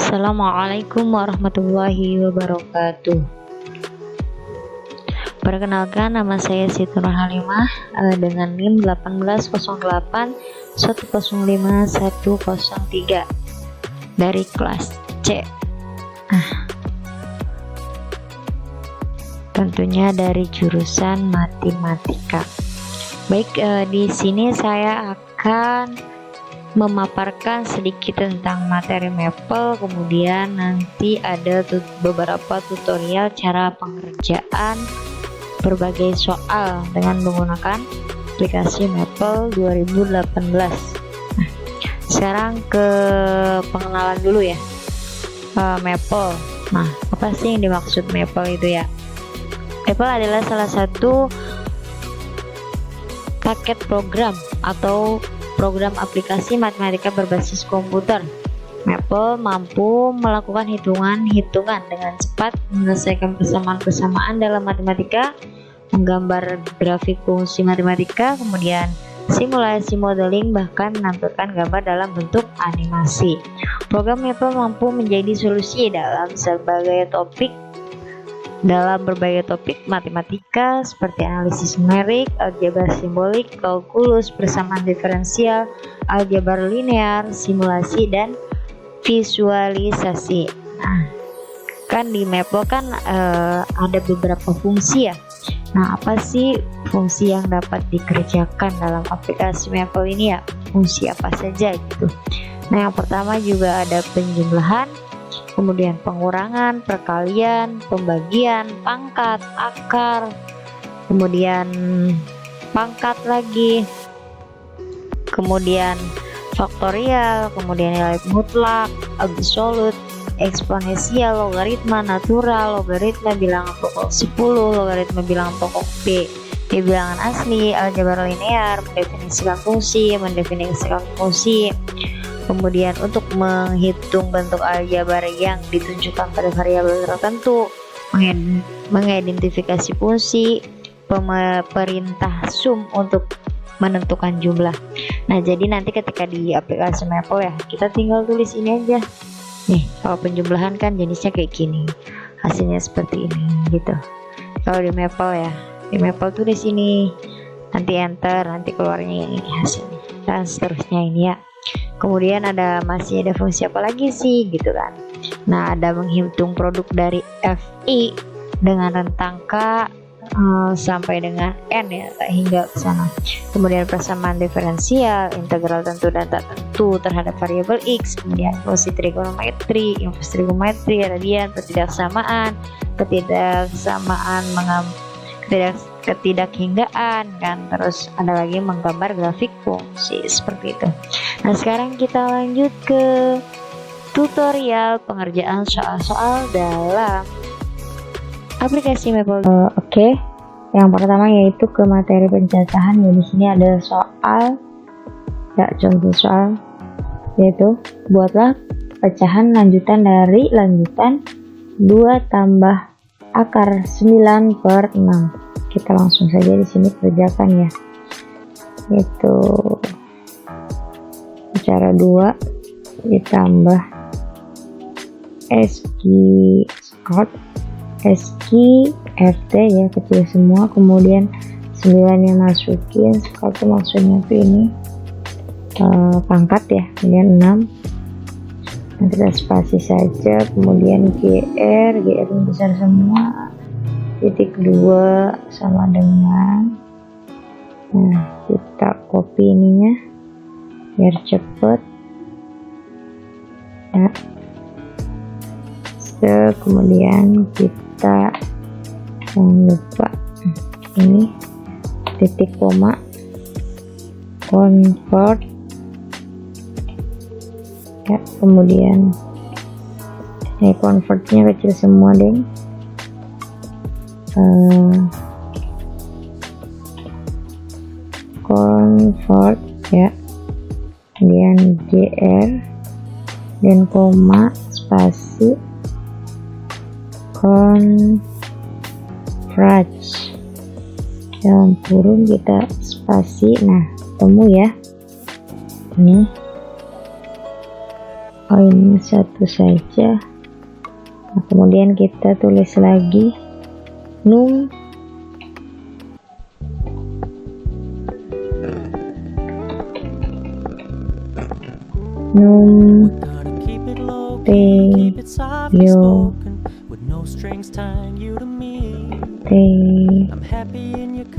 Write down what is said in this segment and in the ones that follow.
Assalamualaikum warahmatullahi wabarakatuh. Perkenalkan, nama saya Siti Nur Halimah dengan NIM 1808105103 dari kelas C. Tentunya dari jurusan matematika. Baik, di sini saya akan memaparkan sedikit tentang materi Maple, kemudian nanti ada beberapa tutorial cara pengerjaan berbagai soal dengan menggunakan aplikasi Maple 2018. Sekarang ke pengenalan dulu ya. Maple. Nah, apa sih yang dimaksud Maple itu ya? Maple adalah salah satu paket program atau program aplikasi matematika berbasis komputer. Maple mampu melakukan hitungan-hitungan dengan cepat, menyelesaikan persamaan-persamaan dalam matematika, menggambar grafik fungsi matematika, kemudian simulasi modeling, bahkan menampilkan gambar dalam bentuk animasi. Program Maple mampu menjadi solusi dalam berbagai topik matematika seperti analisis numerik, aljabar simbolik, kalkulus, persamaan diferensial, aljabar linear, simulasi, dan visualisasi. Nah, kan di Maple kan ada beberapa fungsi ya. Nah, apa sih fungsi yang dapat dikerjakan dalam aplikasi Maple ini ya? Fungsi apa saja gitu. Nah, yang pertama juga ada penjumlahan, kemudian pengurangan, perkalian, pembagian, pangkat, akar, kemudian pangkat lagi, kemudian faktorial, kemudian nilai mutlak, absolut, eksponensial, logaritma natural, logaritma bilangan pokok 10, logaritma bilangan pokok B, bilangan asli, aljabar linear, mendefinisikan fungsi, kemudian untuk menghitung bentuk aljabar yang ditunjukkan pada variabel tertentu, mengidentifikasi fungsi, perintah sum untuk menentukan jumlah. Nah, jadi nanti ketika di aplikasi Maple ya, kita tinggal tulis ini aja. Nih, kalau penjumlahan kan jenisnya kayak gini, hasilnya seperti ini gitu. Kalau di Maple ya, di Maple tulis ini, nanti enter, nanti keluarnya yang ini hasilnya, dan seterusnya ini ya. Kemudian masih ada fungsi apa lagi sih gitu kan. Nah, ada menghitung produk dari FI dengan rentang K sampai dengan N ya, hingga ke sana. Kemudian persamaan diferensial, integral tentu dan tak tentu terhadap variabel X, kemudian fungsi trigonometri, inverse trigonometri, radian, ketidakhinggaan kan, terus ada lagi menggambar grafik fungsi seperti itu. Nah, sekarang kita lanjut ke tutorial pengerjaan soal-soal dalam aplikasi Maple. Oke. Yang pertama yaitu ke materi pencacahan. Ya, di sini ada soal ya, contoh soal yaitu buatlah pecahan lanjutan dari lanjutan 2 tambah akar 9/6. Kita langsung saja di sini kerjakan ya. Itu cara 2 ditambah FT ya, kecil semua, kemudian 9 yang masukin, seperti maksudnya tuh ini pangkat ya, kemudian 6 nanti kita spasi saja, kemudian GR yang besar semua, titik 2 sama dengan, nah kita copy ininya biar cepet ya. Kemudian kita jangan lupa ini titik koma, convert ya, kemudian convertnya kecil semua deh, convert ya, kemudian GR dan koma spasi converge dalam kurung kita spasi. Nah, temu ya ini O-nya 1 saja. Nah, kemudian kita tulis lagi num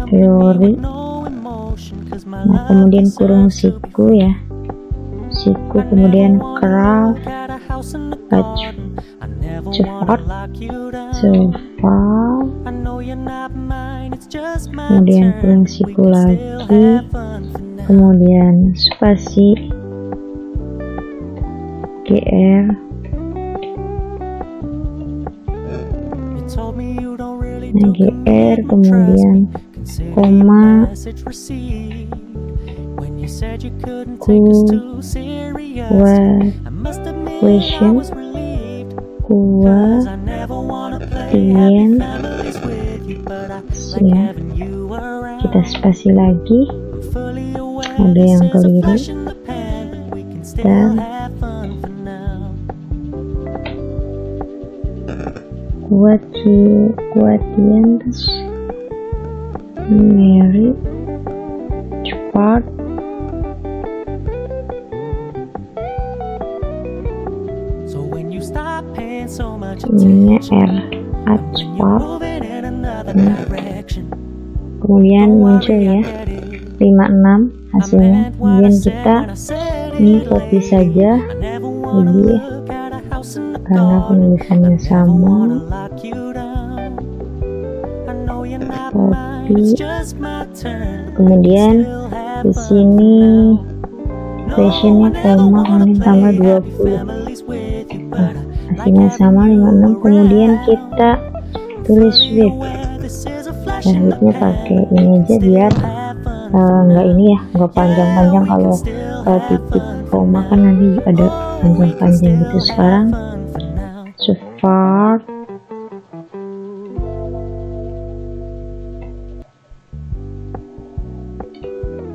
teori. Nah, kemudian kurung siku ya, siku, kemudian craft, cepat, kemudian kurung siku lagi, kemudian spasi gr, nah, gr, kemudian koma, question, kuatien ya, kita spasi lagi, ada yang keliru, dan kuatien Mary cepat, ini R cepat. Kemudian muncul ya 56 hasilnya. Kemudian kita ini copy saja, jadi karena penulisannya sama, copy. Kemudian di sini fashionnya koma, kemudian tambah 20. Nah, hasilnya sama 56. Kemudian kita tulis width. Nah, widthnya pakai ini aja biar nggak ini ya, nggak panjang-panjang. Kalau titik koma kan nanti ada panjang-panjang gitu. Sekarang start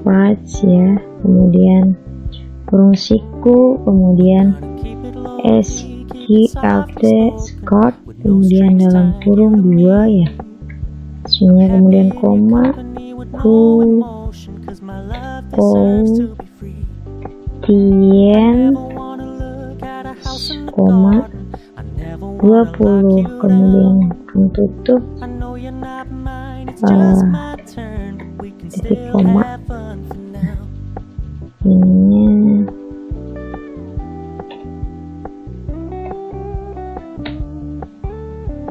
right ya, kemudian kurung siku, kemudian SQLT Scott, kemudian dalam kurung 2 ya, hasilnya, kemudian koma, tien, koma 20, kemudian tutup titik koma, ininya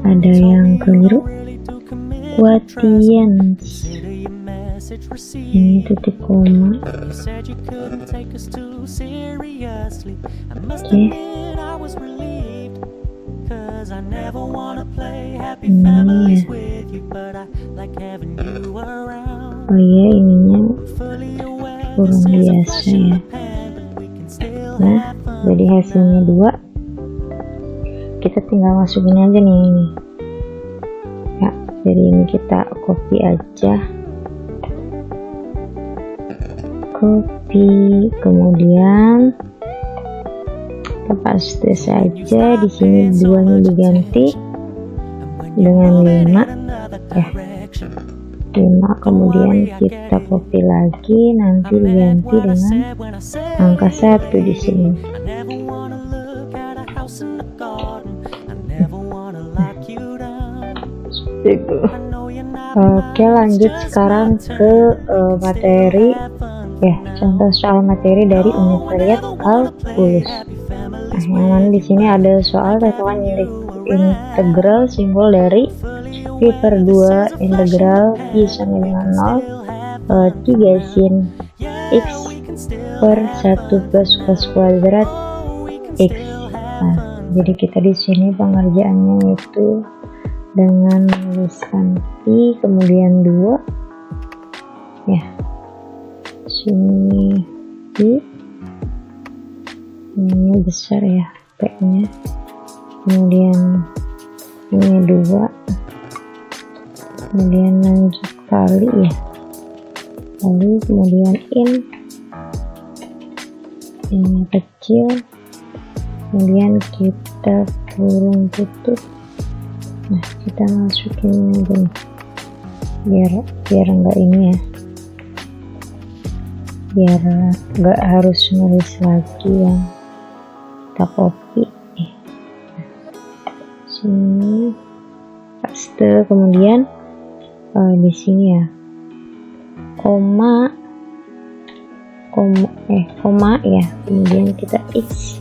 ada yang keliru, kuatien ini titik koma. Oke. Oh iya, ininya kurang biasa ya. Nah, jadi hasilnya 2. Kita tinggal masukin aja nih ini ya, jadi ini kita copy aja, kemudian kita paste saja. Di sini 2-nya diganti dengan 5 ya, 5. Kemudian kita copy lagi, nanti diganti dengan angka 1 di sini. Oke, lanjut sekarang ke materi ya, contoh soal materi dari Univariat Kalkulus. Nah, yang mana di sini ada soal tentukan integral simbol dari pi/2 integral pi sama dengan 0 3 sin x per 1 plus cos kuadrat x. Nah, jadi kita di sini pengerjaannya itu dengan menuliskan pi kemudian 2 ya, sini pi, ini besar ya p nya, kemudian ini 2, kemudian lanjut kali ya, kali, kemudian ini kecil, kemudian kita kurung tutup. Nah, kita masukin aja nih, biar enggak ini ya, biar enggak harus nulis lagi yang kita copy. Sini paste, kemudian di sini ya koma ya, kemudian kita x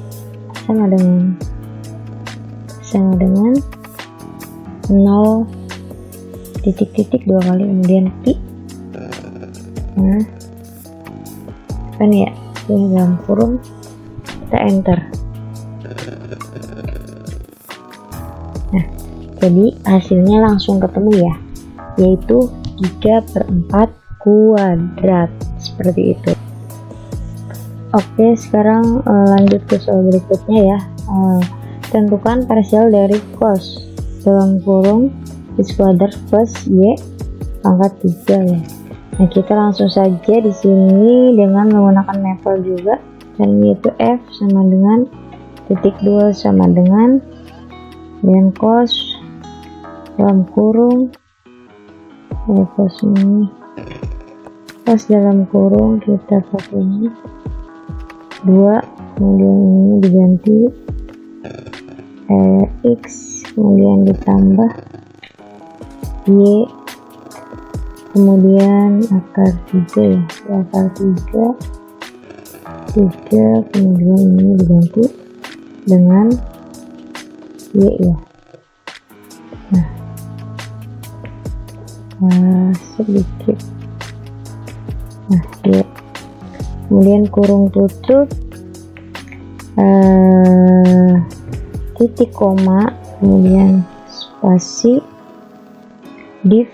sama dengan 0 titik-titik 2 kali, kemudian pi. Nah kan ya, ini dalam kurung, kita enter. Nah, jadi hasilnya langsung ketemu ya, yaitu 3/4 kuadrat, seperti itu. Oke, sekarang lanjut ke soal berikutnya ya. Tentukan parsial dari cos dalam kurung x kuadrat plus y pangkat 3 ya. Nah, kita langsung saja di sini dengan menggunakan maple juga, dan yaitu f sama dengan titik 2 sama dengan cos dalam kurung cos ini, cos dalam kurung kita pakai ini 2, kemudian ini diganti x, kemudian ditambah y, kemudian akar 3 ya, akar 3, kemudian ini diganti dengan y ya. Nah, sedikit, nah y, kemudian kurung tutup, titik koma, kemudian spasi div,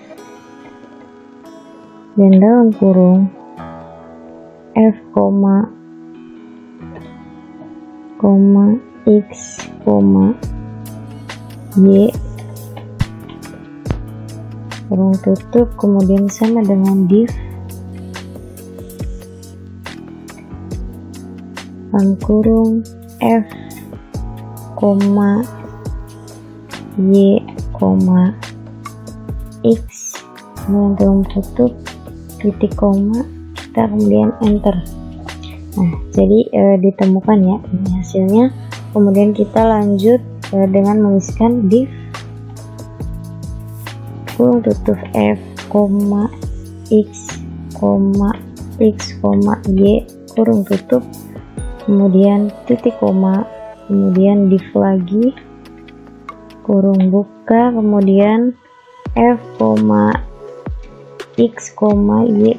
dan dalam kurung f x y, kurung tutup, kemudian sama dengan div dalam kurung f, y, x, kemudian kurung tutup, titik koma, kita kemudian enter. Nah, jadi ditemukan ya ini hasilnya. Kemudian kita lanjut dengan menuliskan div kurung tutup f, x, y, kurung tutup, kemudian titik koma, kemudian div lagi, kurung buka, kemudian f, x, y,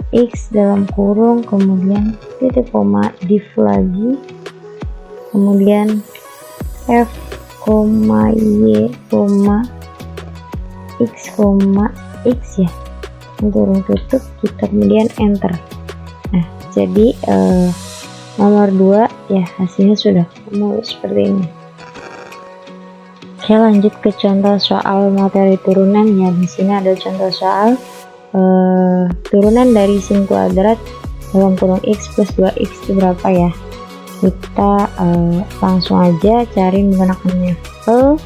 x dalam kurung, kemudian titik koma, div lagi, kemudian f, y, x ya, kurung tutup, kita kemudian enter. Nah, jadi nomor 2 ya, hasilnya sudah ketemu seperti ini. Oke, lanjut ke contoh soal materi turunan ya. Di sini ada contoh soal turunan dari sin kuadrat dalam kurung x plus 2x itu berapa ya. Kita langsung aja cari menggunakan maple,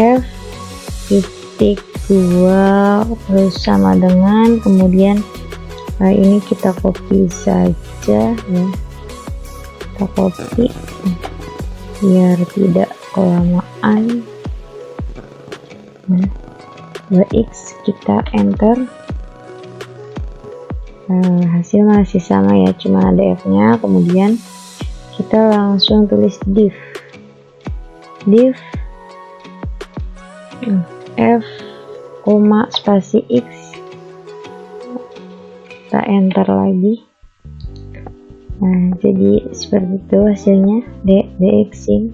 f titik 2 terus sama dengan, kemudian ini kita copy saja ya, kita copy biar tidak kelamaan. Nah, 2x kita enter. Hasil masih sama ya, cuma ada f nya. Kemudian kita langsung tulis div f, spasi x, kita enter lagi. Nah, jadi seperti itu hasilnya, dx sin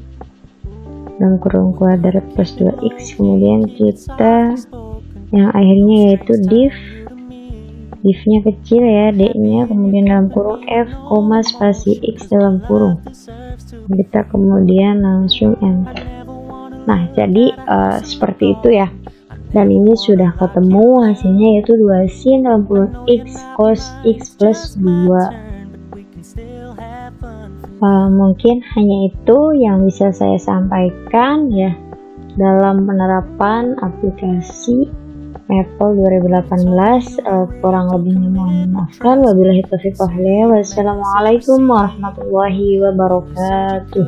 dalam kurung kuadrat plus 2x. Kemudian kita yang akhirnya yaitu div-nya kecil ya, d nya, kemudian dalam kurung f, spasi x dalam kurung, kita kemudian langsung enter. Nah, jadi seperti itu ya, dan ini sudah ketemu hasilnya yaitu 2 sin dalam kurung x cos x plus 2. Mungkin hanya itu yang bisa saya sampaikan ya dalam penerapan aplikasi Maple 2018. Kurang lebihnya mohon dimaafkan. Wabillahi taufiq wal hidayah. Wassalamualaikum warahmatullahi wabarakatuh.